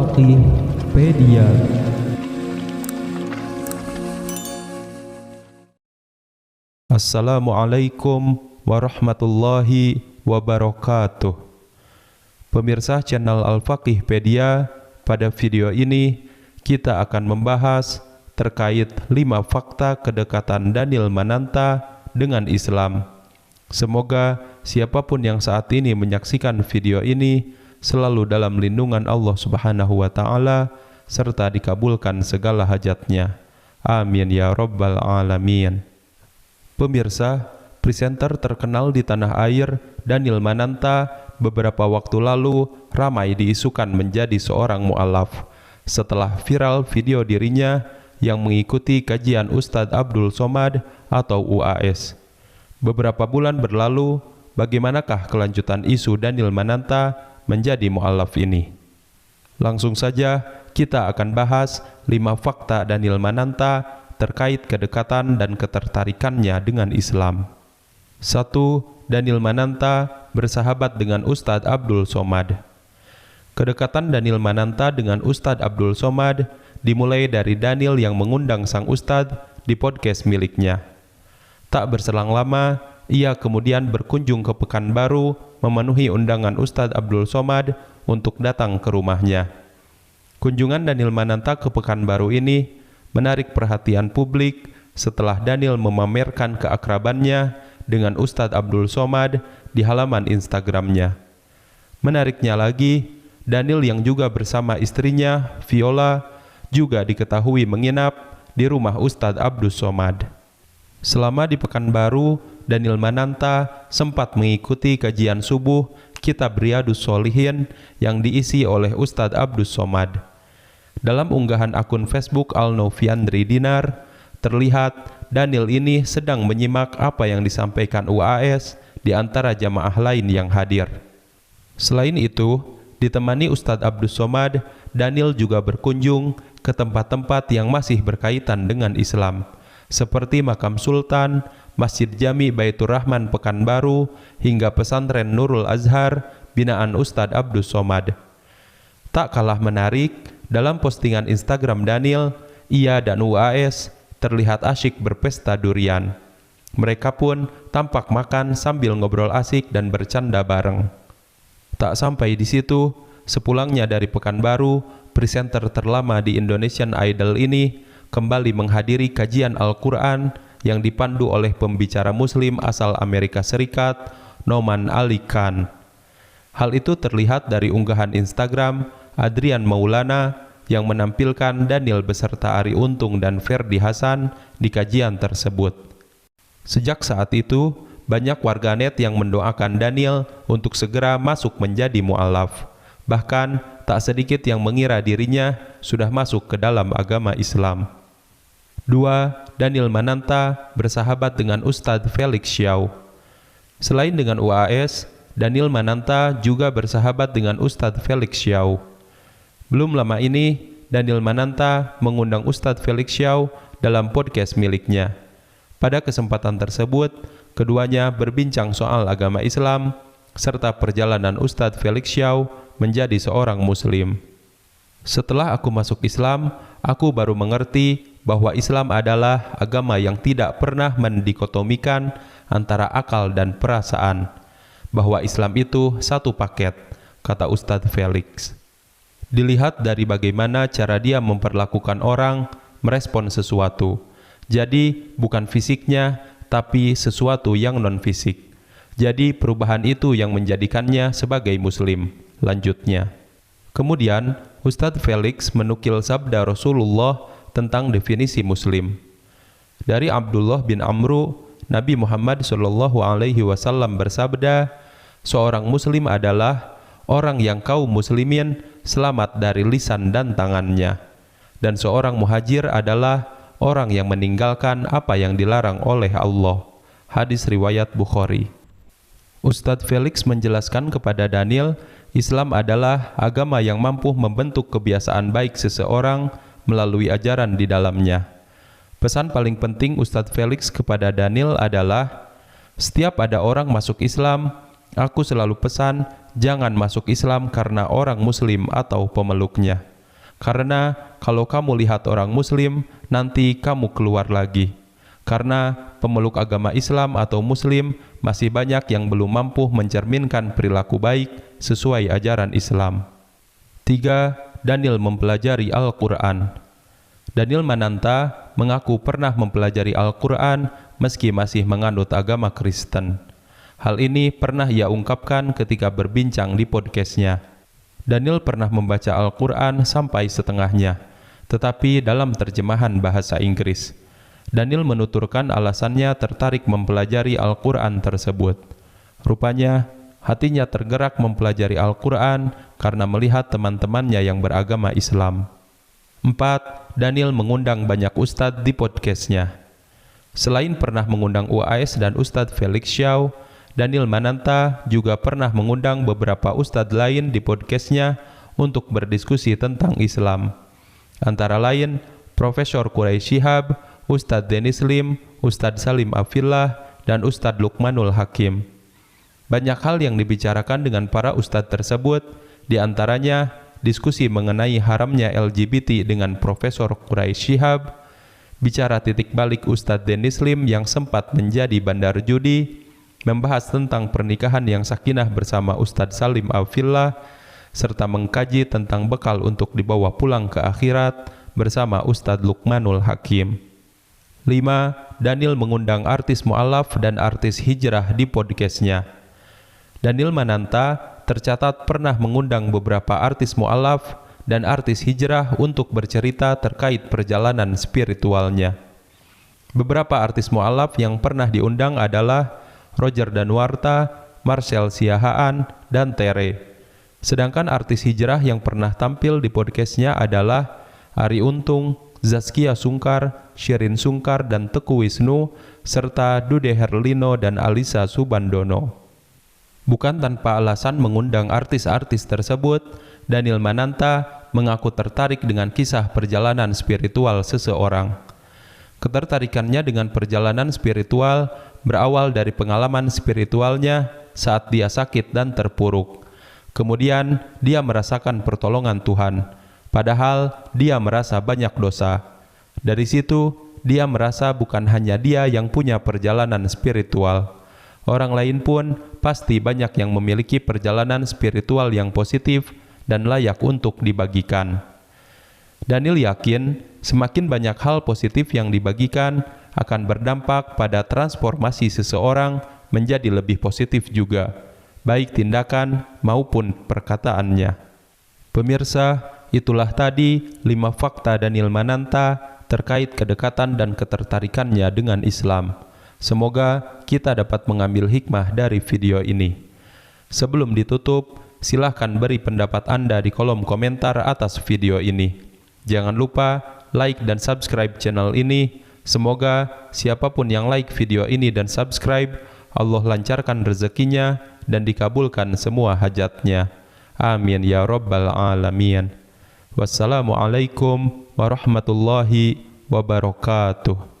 Al-Faqihpedia. Assalamualaikum warahmatullahi wabarakatuh. Pemirsa channel Al-Faqihpedia, pada video ini kita akan membahas terkait 5 fakta kedekatan Daniel Mananta dengan Islam. Semoga siapapun yang saat ini menyaksikan video ini selalu dalam lindungan Allah Subhanahu wa Ta'ala serta dikabulkan segala hajatnya. Amin ya rabbal alamin. Pemirsa, presenter terkenal di tanah air Daniel Mananta beberapa waktu lalu ramai diisukan menjadi seorang mu'alaf setelah viral video dirinya yang mengikuti kajian Ustadz Abdul Somad atau UAS. Beberapa bulan berlalu, bagaimanakah kelanjutan isu Daniel Mananta menjadi mu'alaf ini? Langsung saja kita akan bahas 5 fakta Daniel Mananta terkait kedekatan dan ketertarikannya dengan Islam. 1. Daniel Mananta bersahabat dengan Ustadz Abdul Somad. Kedekatan Daniel Mananta dengan Ustadz Abdul Somad dimulai dari Daniel yang mengundang sang Ustadz di podcast miliknya. Tak berselang lama, ia kemudian berkunjung ke Pekanbaru memenuhi undangan Ustadz Abdul Somad untuk datang ke rumahnya. Kunjungan Daniel Mananta ke Pekanbaru ini menarik perhatian publik setelah Daniel memamerkan keakrabannya dengan Ustadz Abdul Somad di halaman Instagramnya. Menariknya lagi, Daniel yang juga bersama istrinya, Viola, juga diketahui menginap di rumah Ustadz Abdul Somad. Selama di Pekanbaru, Daniel Mananta sempat mengikuti kajian subuh Kitab Riyadhus Shalihin yang diisi oleh Ustadz Abdul Somad. Dalam unggahan akun Facebook Al-Noviandri Dinar, terlihat Daniel ini sedang menyimak apa yang disampaikan UAS di antara jamaah lain yang hadir. Selain itu, ditemani Ustadz Abdul Somad, Daniel juga berkunjung ke tempat-tempat yang masih berkaitan dengan Islam, seperti Makam Sultan, Masjid Jami Baitur Rahman Pekanbaru, hingga pesantren Nurul Azhar binaan Ustadz Abdul Somad. Tak kalah menarik, dalam postingan Instagram Daniel, ia dan UAS terlihat asyik berpesta durian. Mereka pun tampak makan sambil ngobrol asik dan bercanda bareng. Tak sampai di situ, sepulangnya dari Pekanbaru, presenter terlama di Indonesian Idol ini kembali menghadiri kajian Al-Quran yang dipandu oleh pembicara muslim asal Amerika Serikat, Noman Ali Khan. Hal itu terlihat dari unggahan Instagram Adrian Maulana yang menampilkan Daniel beserta Ari Untung dan Ferdi Hasan di kajian tersebut. Sejak saat itu, banyak warganet yang mendoakan Daniel untuk segera masuk menjadi mu'alaf. Bahkan, tak sedikit yang mengira dirinya sudah masuk ke dalam agama Islam. 2. Daniel Mananta bersahabat dengan Ustadz Felix Xiao. Selain dengan UAS, Daniel Mananta juga bersahabat dengan Ustadz Felix Xiao. Belum lama ini, Daniel Mananta mengundang Ustadz Felix Xiao dalam podcast miliknya. Pada kesempatan tersebut, keduanya berbincang soal agama Islam serta perjalanan Ustadz Felix Xiao menjadi seorang Muslim. Setelah aku masuk Islam, aku baru mengerti bahwa Islam adalah agama yang tidak pernah mendikotomikan antara akal dan perasaan, bahwa Islam itu satu paket, kata Ustadz Felix. Dilihat dari bagaimana cara dia memperlakukan orang, merespon sesuatu. Jadi bukan fisiknya, tapi sesuatu yang non-fisik. Jadi perubahan itu yang menjadikannya sebagai Muslim. Lanjutnya. Kemudian, Ustadz Felix menukil sabda Rasulullah tentang definisi Muslim. Dari Abdullah bin Amru, Nabi Muhammad SAW bersabda, seorang Muslim adalah orang yang kaum muslimin selamat dari lisan dan tangannya, dan seorang muhajir adalah orang yang meninggalkan apa yang dilarang oleh Allah. Hadis riwayat Bukhari. Ustadz Felix menjelaskan kepada Daniel, Islam adalah agama yang mampu membentuk kebiasaan baik seseorang melalui ajaran di dalamnya. Pesan paling penting Ustadz Felix kepada Daniel adalah, setiap ada orang masuk Islam, aku selalu pesan, jangan masuk Islam karena orang Muslim atau pemeluknya. Karena kalau kamu lihat orang muslim, nanti kamu keluar lagi. Karena pemeluk agama Islam atau muslim masih banyak yang belum mampu mencerminkan perilaku baik sesuai ajaran Islam. 3. Daniel mempelajari Al-Quran. Daniel Mananta mengaku pernah mempelajari Al-Quran meski masih menganut agama Kristen. Hal ini pernah ia ungkapkan ketika berbincang di podcastnya. Daniel pernah membaca Al-Quran sampai setengahnya, tetapi dalam terjemahan bahasa Inggris. Daniel menuturkan alasannya tertarik mempelajari Al-Quran tersebut. Rupanya, hatinya tergerak mempelajari Al-Quran karena melihat teman-temannya yang beragama Islam. 4. Daniel mengundang banyak ustadz di podcastnya. Selain pernah mengundang UAS dan Ustadz Felix Xiao, Daniel Mananta juga pernah mengundang beberapa ustadz lain di podcastnya untuk berdiskusi tentang Islam. Antara lain, Profesor Quraish Shihab, Ustadz Dennis Lim, Ustadz Salim Afillah, dan Ustadz Luqmanul Hakim. Banyak hal yang dibicarakan dengan para ustadz tersebut, di antaranya diskusi mengenai haramnya LGBT dengan Profesor Quraish Shihab, bicara titik balik Ustadz Dennis Lim yang sempat menjadi bandar judi, membahas tentang pernikahan yang sakinah bersama Ustadz Salim Afillah, serta mengkaji tentang bekal untuk dibawa pulang ke akhirat bersama Ustadz Luqmanul Hakim. 5. Daniel mengundang artis mu'alaf dan artis hijrah di podcastnya. Daniel Mananta tercatat pernah mengundang beberapa artis mu'alaf dan artis hijrah untuk bercerita terkait perjalanan spiritualnya. Beberapa artis mu'alaf yang pernah diundang adalah Roger Danuarta, Marcel Siahaan, dan Tere. Sedangkan artis hijrah yang pernah tampil di podcastnya adalah Arie Untung, Zaskia Sungkar, Shirin Sungkar, dan Teguh Wisnu, serta Dude Herlino dan Alisa Subandono. Bukan tanpa alasan mengundang artis-artis tersebut, Daniel Mananta mengaku tertarik dengan kisah perjalanan spiritual seseorang. Ketertarikannya dengan perjalanan spiritual berawal dari pengalaman spiritualnya saat dia sakit dan terpuruk. Kemudian dia merasakan pertolongan Tuhan, padahal dia merasa banyak dosa. Dari situ, dia merasa bukan hanya dia yang punya perjalanan spiritual. Orang lain pun pasti banyak yang memiliki perjalanan spiritual yang positif dan layak untuk dibagikan. Daniel yakin semakin banyak hal positif yang dibagikan akan berdampak pada transformasi seseorang menjadi lebih positif juga, baik tindakan maupun perkataannya. Pemirsa, itulah tadi 5 fakta Daniel Mananta terkait kedekatan dan ketertarikannya dengan Islam. Semoga kita dapat mengambil hikmah dari video ini. Sebelum ditutup, silahkan beri pendapat Anda di kolom komentar atas video ini. Jangan lupa like dan subscribe channel ini. Semoga siapapun yang like video ini dan subscribe, Allah lancarkan rezekinya dan dikabulkan semua hajatnya. Amin ya rabbal alamin. Wassalamualaikum warahmatullahi wabarakatuh.